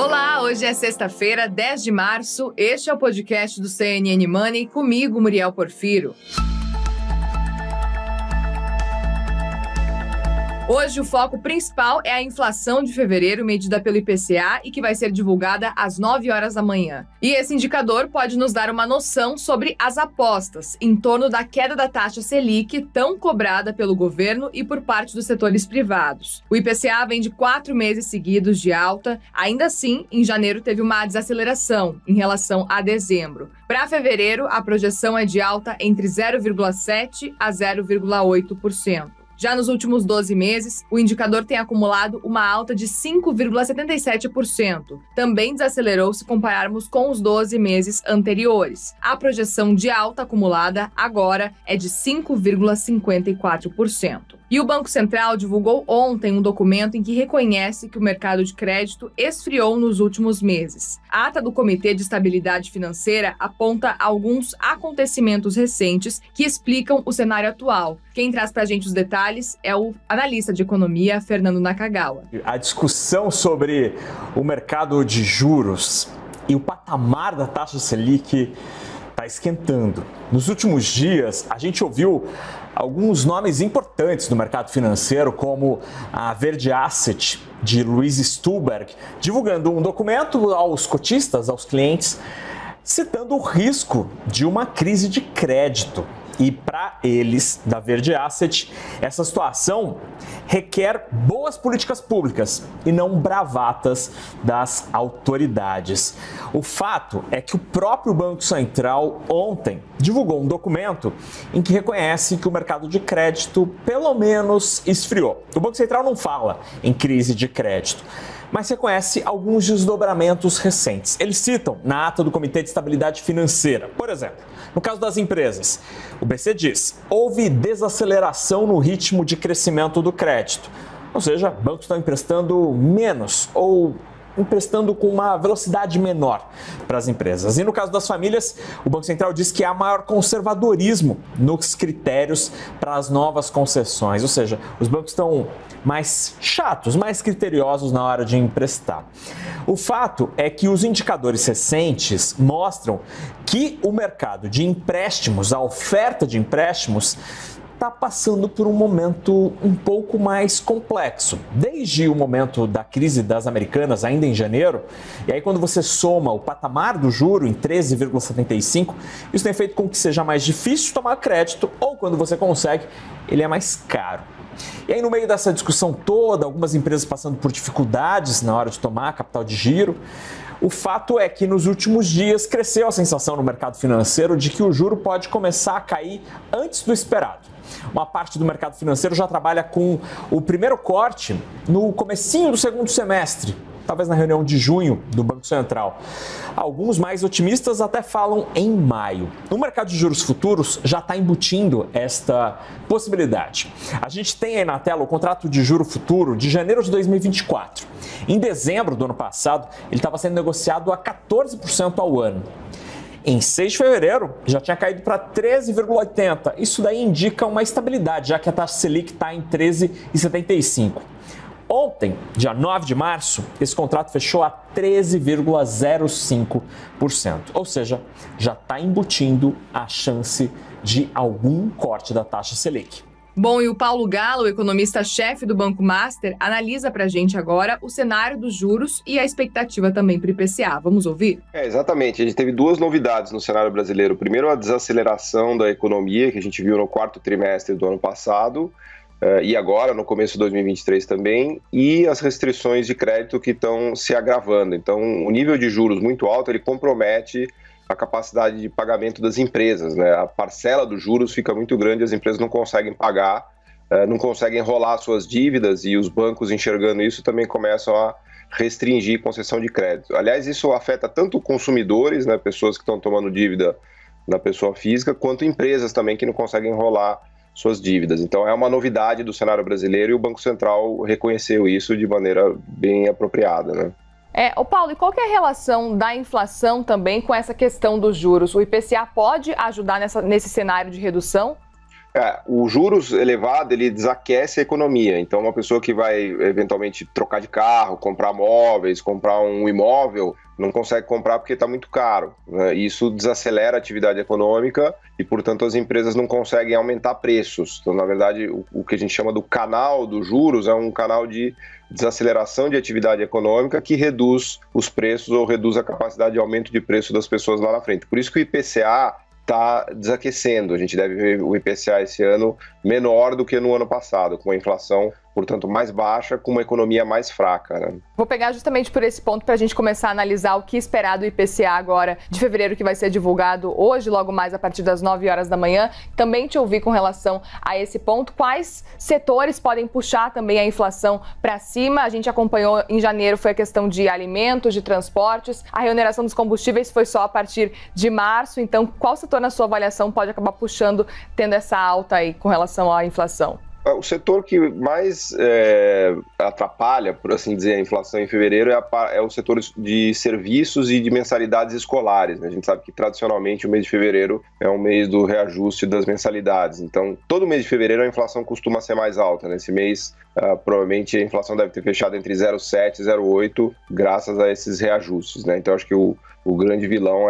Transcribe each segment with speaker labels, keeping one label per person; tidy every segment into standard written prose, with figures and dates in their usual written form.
Speaker 1: Olá, hoje é sexta-feira, 10 de março. Este é o podcast do CNN Money, comigo, Muriel Porfiro. Hoje o foco principal é a inflação de fevereiro, medida pelo IPCA e que vai ser divulgada às 9 horas da manhã. E esse indicador pode nos dar uma noção sobre as apostas em torno da queda da taxa Selic, tão cobrada pelo governo e por parte dos setores privados. O IPCA vem de 4 meses seguidos de alta, ainda assim, em janeiro teve uma desaceleração em relação a dezembro. Para fevereiro, a projeção é de alta entre 0,7% a 0,8%. Já nos últimos 12 meses, o indicador tem acumulado uma alta de 5,77%. Também desacelerou se compararmos com os 12 meses anteriores. A projeção de alta acumulada agora é de 5,54%. E o Banco Central divulgou ontem um documento em que reconhece que o mercado de crédito esfriou nos últimos meses. A ata do Comitê de Estabilidade Financeira aponta alguns acontecimentos recentes que explicam o cenário atual. Quem traz pra gente os detalhes é o analista de economia, Fernando Nakagawa.
Speaker 2: A discussão sobre o mercado de juros e o patamar da taxa Selic está esquentando. Nos últimos dias, a gente ouviu alguns nomes importantes do mercado financeiro, como a Verde Asset, de Luiz Stuhlberg, divulgando um documento aos cotistas, aos clientes, citando o risco de uma crise de crédito. E para eles, da Verde Asset, essa situação requer boas políticas públicas e não bravatas das autoridades. O fato é que o próprio Banco Central ontem divulgou um documento em que reconhece que o mercado de crédito pelo menos esfriou. O Banco Central não fala em crise de crédito, mas reconhece alguns desdobramentos recentes. Eles citam na ata do Comitê de Estabilidade Financeira, por exemplo, no caso das empresas, o BC diz: houve desaceleração no ritmo de crescimento do crédito, ou seja, bancos estão emprestando menos ou emprestando com uma velocidade menor para as empresas. E no caso das famílias, o Banco Central diz que há maior conservadorismo nos critérios para as novas concessões, ou seja, os bancos estão mais chatos, mais criteriosos na hora de emprestar. O fato é que os indicadores recentes mostram que o mercado de empréstimos, a oferta de empréstimos, está passando por um momento um pouco mais complexo. Desde o momento da crise das Americanas, ainda em janeiro, e aí quando você soma o patamar do juro em 13,75, isso tem feito com que seja mais difícil tomar crédito, ou quando você consegue, ele é mais caro. E aí no meio dessa discussão toda, algumas empresas passando por dificuldades na hora de tomar capital de giro, o fato é que nos últimos dias cresceu a sensação no mercado financeiro de que o juro pode começar a cair antes do esperado. Uma parte do mercado financeiro já trabalha com o primeiro corte no comecinho do segundo semestre, talvez na reunião de junho do Banco Central. Alguns mais otimistas até falam em maio. O mercado de juros futuros já está embutindo esta possibilidade. A gente tem aí na tela o contrato de juro futuro de janeiro de 2024. Em dezembro do ano passado, ele estava sendo negociado a 14% ao ano. Em 6 de fevereiro, já tinha caído para 13,80%. Isso daí indica uma estabilidade, já que a taxa Selic está em 13,75%. Ontem, dia 9 de março, esse contrato fechou a 13,05%. Ou seja, já está embutindo a chance de algum corte da taxa Selic.
Speaker 1: Bom, e o Paulo Galo, economista-chefe do Banco Master, analisa para a gente agora o cenário dos juros e a expectativa também para o IPCA. Vamos ouvir?
Speaker 3: Exatamente. A gente teve duas novidades no cenário brasileiro. Primeiro, a desaceleração da economia, que a gente viu no quarto trimestre do ano passado, e agora, no começo de 2023 também, e as restrições de crédito que estão se agravando. Então, o nível de juros muito alto, ele compromete a capacidade de pagamento das empresas, né? A parcela dos juros fica muito grande, as empresas não conseguem pagar, não conseguem enrolar suas dívidas, e os bancos, enxergando isso, também começam a restringir concessão de crédito. Aliás, isso afeta tanto consumidores, né, pessoas que estão tomando dívida na pessoa física, quanto empresas também que não conseguem enrolar suas dívidas. Então é uma novidade do cenário brasileiro e o Banco Central reconheceu isso de maneira bem apropriada, né?
Speaker 1: Paulo, e qual que é a relação da inflação também com essa questão dos juros? O IPCA pode ajudar nesse cenário de redução?
Speaker 3: O juros elevado, ele desaquece a economia. Então, uma pessoa que vai, eventualmente, trocar de carro, comprar móveis, comprar um imóvel, não consegue comprar porque está muito caro, né? Isso desacelera a atividade econômica e, portanto, as empresas não conseguem aumentar preços. Então, na verdade, o que a gente chama do canal dos juros é um canal de desaceleração de atividade econômica que reduz os preços ou reduz a capacidade de aumento de preço das pessoas lá na frente. Por isso que o IPCA está desaquecendo. A gente deve ver o IPCA esse ano menor do que no ano passado, com a inflação, portanto, mais baixa, com uma economia mais fraca, né?
Speaker 1: Vou pegar justamente por esse ponto para a gente começar a analisar o que esperar do IPCA agora de fevereiro, que vai ser divulgado hoje, logo mais a partir das 9 horas da manhã. Também te ouvir com relação a esse ponto. Quais setores podem puxar também a inflação para cima? A gente acompanhou em janeiro, foi a questão de alimentos, de transportes. A reoneração dos combustíveis foi só a partir de março. Então, qual setor, na sua avaliação, pode acabar puxando, tendo essa alta aí com relação à inflação?
Speaker 3: O setor que mais atrapalha, por assim dizer, a inflação em fevereiro é o setor de serviços e de mensalidades escolares, né? A gente sabe que, tradicionalmente, o mês de fevereiro é um mês do reajuste das mensalidades. Então, todo mês de fevereiro a inflação costuma ser mais alta. Nesse mês, provavelmente, a inflação deve ter fechado entre 0,7 e 0,8, graças a esses reajustes, né? Então, acho que o grande vilão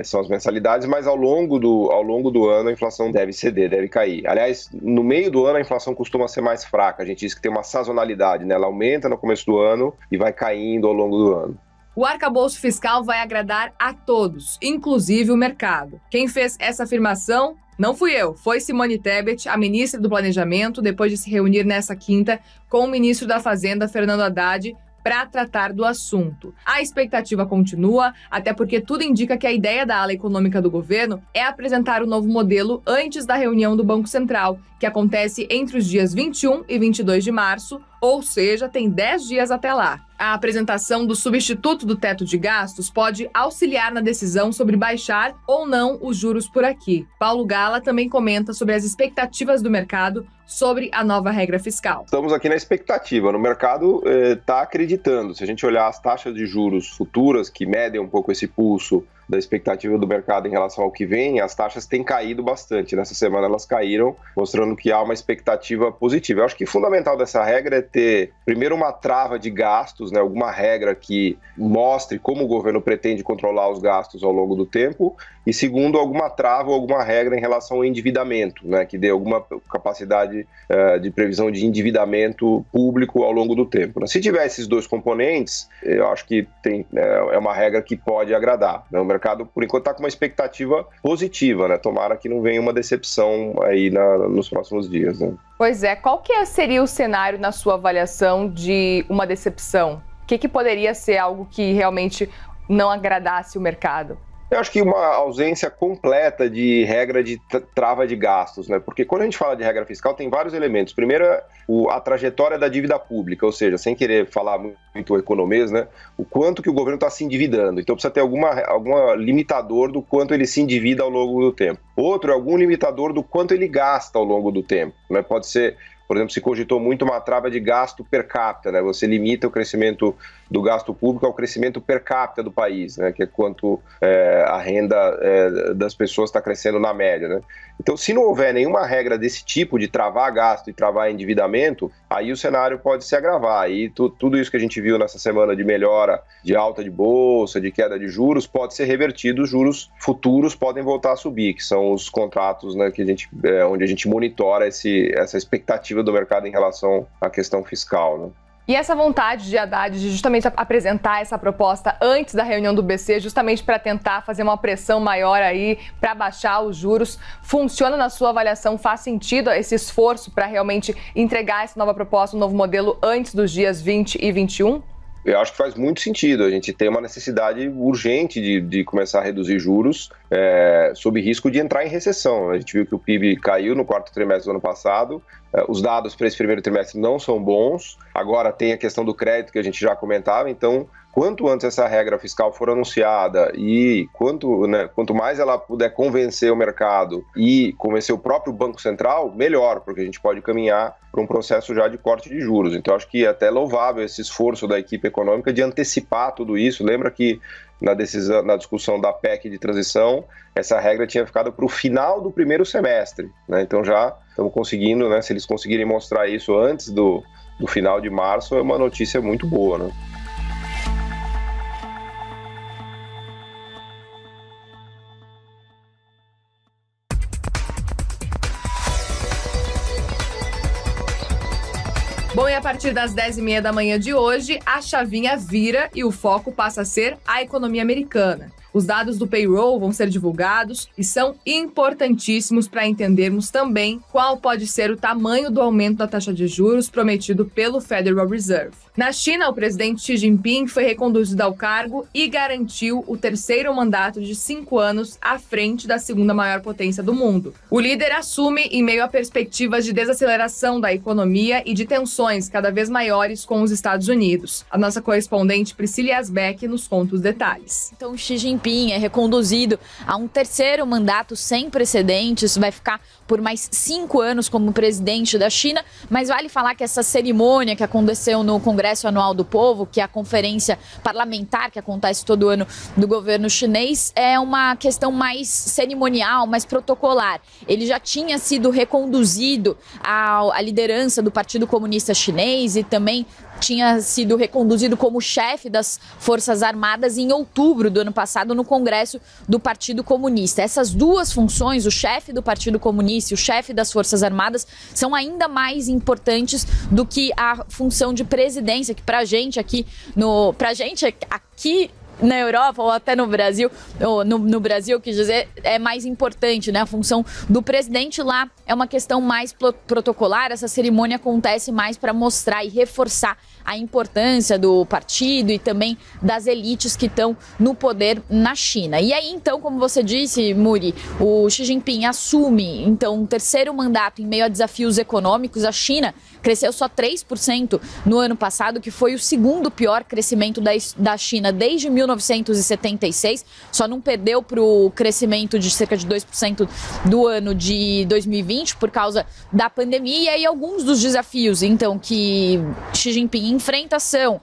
Speaker 3: são as mensalidades, mas ao longo do ano a inflação deve ceder, deve cair. Aliás, no meio do ano a inflação costuma ser mais fraca. A gente diz que tem uma sazonalidade, né? Ela aumenta no começo do ano e vai caindo ao longo do ano.
Speaker 1: O arcabouço fiscal vai agradar a todos, inclusive o mercado. Quem fez essa afirmação não fui eu, foi Simone Tebet, a ministra do Planejamento, depois de se reunir nessa quinta com o ministro da Fazenda, Fernando Haddad, para tratar do assunto. A expectativa continua, até porque tudo indica que a ideia da ala econômica do governo é apresentar o novo modelo antes da reunião do Banco Central, que acontece entre os dias 21 e 22 de março, ou seja, tem 10 dias até lá. A apresentação do substituto do teto de gastos pode auxiliar na decisão sobre baixar ou não os juros por aqui. Paulo Gala também comenta sobre as expectativas do mercado sobre a nova regra fiscal.
Speaker 3: Estamos aqui na expectativa. No mercado está acreditando. Se a gente olhar as taxas de juros futuras, que medem um pouco esse pulso da expectativa do mercado em relação ao que vem, as taxas têm caído bastante. Nessa semana elas caíram, mostrando que há uma expectativa positiva. Eu acho que o fundamental dessa regra é ter, primeiro, uma trava de gastos, né? Alguma regra que mostre como o governo pretende controlar os gastos ao longo do tempo, e segundo, alguma trava ou alguma regra em relação ao endividamento, né? Que dê alguma capacidade de previsão de endividamento público ao longo do tempo. Se tiver esses dois componentes, eu acho que é uma regra que pode agradar, né? O mercado, por enquanto, está com uma expectativa positiva, né? Tomara que não venha uma decepção aí nos próximos dias, né?
Speaker 1: Pois é. Qual que seria o cenário, na sua avaliação, de uma decepção? O que poderia ser algo que realmente não agradasse o mercado?
Speaker 3: Eu acho que uma ausência completa de regra de trava de gastos, né? Porque quando a gente fala de regra fiscal, tem vários elementos. Primeiro, a trajetória da dívida pública, ou seja, sem querer falar muito economês, né? O quanto que o governo está se endividando. Então precisa ter algum limitador do quanto ele se endivida ao longo do tempo. Outro é algum limitador do quanto ele gasta ao longo do tempo, né? Pode ser, por exemplo, se cogitou muito uma trava de gasto per capita, né? Você limita o crescimento do gasto público ao crescimento per capita do país, né? Que é quanto a renda das pessoas está crescendo na média, né? Então, se não houver nenhuma regra desse tipo de travar gasto e travar endividamento, aí o cenário pode se agravar. Aí tudo isso que a gente viu nessa semana de melhora, de alta de bolsa, de queda de juros, pode ser revertido. Os juros futuros podem voltar a subir, que são os contratos, né, que onde a gente monitora essa expectativa do mercado em relação à questão fiscal, né?
Speaker 1: E essa vontade de Haddad de justamente apresentar essa proposta antes da reunião do BC, justamente para tentar fazer uma pressão maior aí, para baixar os juros, funciona na sua avaliação? Faz sentido esse esforço para realmente entregar essa nova proposta, um novo modelo, antes dos dias 20 e 21?
Speaker 3: Eu acho que faz muito sentido. A gente tem uma necessidade urgente de começar a reduzir juros sob risco de entrar em recessão. A gente viu que o PIB caiu no quarto trimestre do ano passado, os dados para esse primeiro trimestre não são bons. Agora tem a questão do crédito que a gente já comentava, então quanto antes essa regra fiscal for anunciada e quanto mais ela puder convencer o mercado e convencer o próprio Banco Central, melhor, porque a gente pode caminhar para um processo já de corte de juros. Então acho que é até louvável esse esforço da equipe econômica de antecipar tudo isso. Lembra que na discussão da PEC de transição, essa regra tinha ficado para o final do primeiro semestre, né? Então já estamos conseguindo, né? Se eles conseguirem mostrar isso antes do final de março, é uma notícia muito boa, né?
Speaker 1: Bom, e a partir das 10h30 da manhã de hoje, a chavinha vira e o foco passa a ser a economia americana. Os dados do payroll vão ser divulgados e são importantíssimos para entendermos também qual pode ser o tamanho do aumento da taxa de juros prometido pelo Federal Reserve. Na China, o presidente Xi Jinping foi reconduzido ao cargo e garantiu o terceiro mandato de 5 anos à frente da segunda maior potência do mundo. O líder assume em meio a perspectivas de desaceleração da economia e de tensões cada vez maiores com os Estados Unidos. A nossa correspondente Priscila Asbeck nos conta os detalhes.
Speaker 4: Então, Xi Jinping é reconduzido a um terceiro mandato sem precedentes, vai ficar por mais 5 anos como presidente da China, mas vale falar que essa cerimônia que aconteceu no Congresso Anual do Povo, que é a conferência parlamentar que acontece todo ano do governo chinês, é uma questão mais cerimonial, mais protocolar. Ele já tinha sido reconduzido à liderança do Partido Comunista Chinês e também tinha sido reconduzido como chefe das Forças Armadas em outubro do ano passado no Congresso do Partido Comunista. Essas duas funções, o chefe do Partido Comunista e o chefe das Forças Armadas, são ainda mais importantes do que a função de presidência, que pra gente aqui na Europa ou até no Brasil, ou no Brasil, quis dizer, é mais importante, né? A função do presidente lá é uma questão mais protocolar. Essa cerimônia acontece mais para mostrar e reforçar a importância do partido e também das elites que estão no poder na China. E aí, então, como você disse, Muri, o Xi Jinping assume, então, um terceiro mandato em meio a desafios econômicos. A China cresceu só 3% no ano passado, que foi o segundo pior crescimento da China desde 1976, só não perdeu para o crescimento de cerca de 2% do ano de 2020 por causa da pandemia. E aí alguns dos desafios, então, que Xi Jinping enfrenta são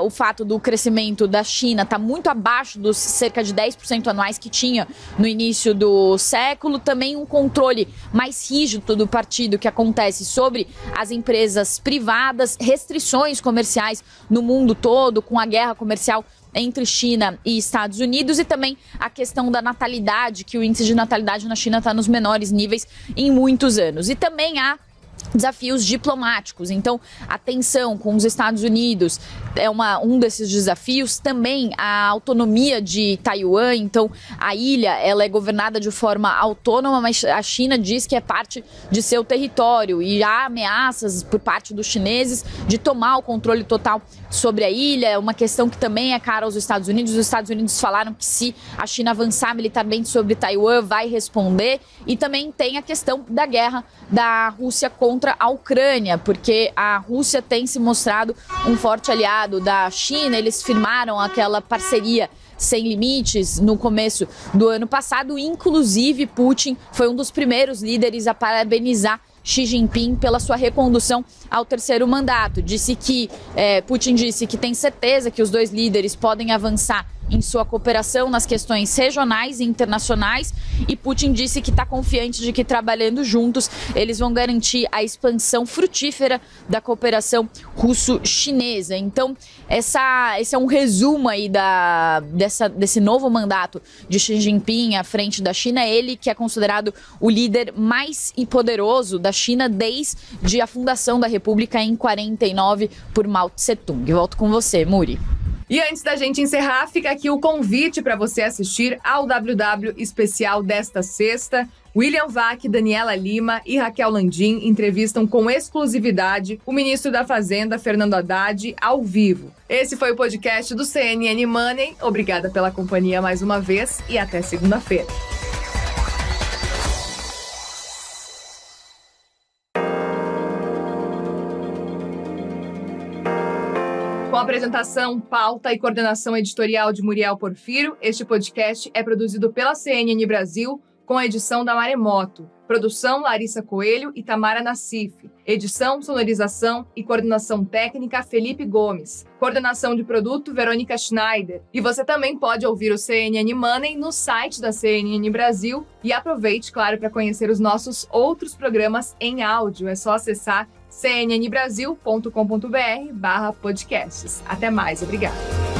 Speaker 4: o fato do crescimento da China estar muito abaixo dos cerca de 10% anuais que tinha no início do século, também um controle mais rígido do partido que acontece sobre as empresas privadas, restrições comerciais no mundo todo, com a guerra comercial entre China e Estados Unidos, e também a questão da natalidade, que o índice de natalidade na China está nos menores níveis em muitos anos. E também há desafios diplomáticos. Então, a tensão com os Estados Unidos é um desses desafios. Também a autonomia de Taiwan. Então, a ilha ela é governada de forma autônoma, mas a China diz que é parte de seu território e há ameaças por parte dos chineses de tomar o controle total sobre a ilha. É uma questão que também é cara aos Estados Unidos. Os Estados Unidos falaram que se a China avançar militarmente sobre Taiwan, vai responder. E também tem a questão da guerra da Rússia contra a Ucrânia, porque a Rússia tem se mostrado um forte aliado da China. Eles firmaram aquela parceria sem limites no começo do ano passado. Inclusive, Putin foi um dos primeiros líderes a parabenizar Xi Jinping pela sua recondução ao terceiro mandato. Putin disse que tem certeza que os dois líderes podem avançar em sua cooperação nas questões regionais e internacionais, e Putin disse que está confiante de que, trabalhando juntos, eles vão garantir a expansão frutífera da cooperação russo-chinesa. Então, esse é um resumo aí desse novo mandato de Xi Jinping à frente da China. Ele que é considerado o líder mais poderoso da China desde a fundação da República em 49 por Mao Tse-tung. Volto com você, Muri.
Speaker 1: E antes da gente encerrar, fica aqui o convite para você assistir ao WW especial desta sexta. William Vac, Daniela Lima e Raquel Landim entrevistam com exclusividade o ministro da Fazenda, Fernando Haddad, ao vivo. Esse foi o podcast do CNN Money. Obrigada pela companhia mais uma vez e até segunda-feira. Com apresentação, pauta e coordenação editorial de Muriel Porfiro, este podcast é produzido pela CNN Brasil, com a edição da Maremoto. Produção, Larissa Coelho e Tamara Nassif. Edição, sonorização e coordenação técnica, Felipe Gomes. Coordenação de produto, Verônica Schneider. E você também pode ouvir o CNN Money no site da CNN Brasil. E aproveite, claro, para conhecer os nossos outros programas em áudio. É só acessar cnnbrasil.com.br/podcasts. Até mais, obrigada.